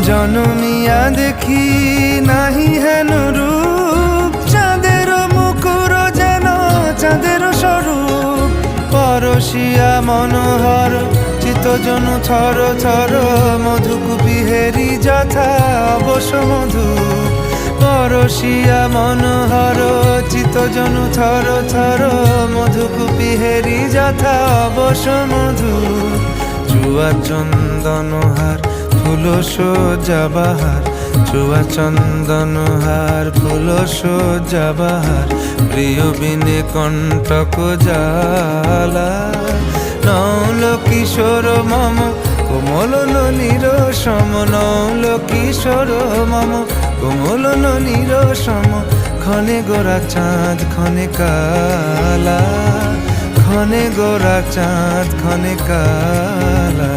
জনমিয়া দেখি নাহি হেন রূপ, চাঁদের মুকুর যেন চাঁদের স্বরূপ। পরশিয়া মনোহর চিত্তজনু থর থর, মধুকুপি হেরি যথা অবশ মধু। পরশিয়া মনোহর চিত্তজনু থর থর, মধুকুপি হেরি যথা অবশ মধু। চুয়া চন্দনহার ফুল সজ্জা বাহার, চুয়া চন্দনহার ফুল সজ্জা বাহার। প্রিয় বিনে কণ্টক জ্বালা, নৌল কিশোর মম কোমল ননীর সম। নৌল কিশোর মম কোমল ননীর সম। ক্ষণে গোরা চাঁদ ক্ষণে কালা, ক্ষণে গোরা চাঁদ ক্ষণে কালা।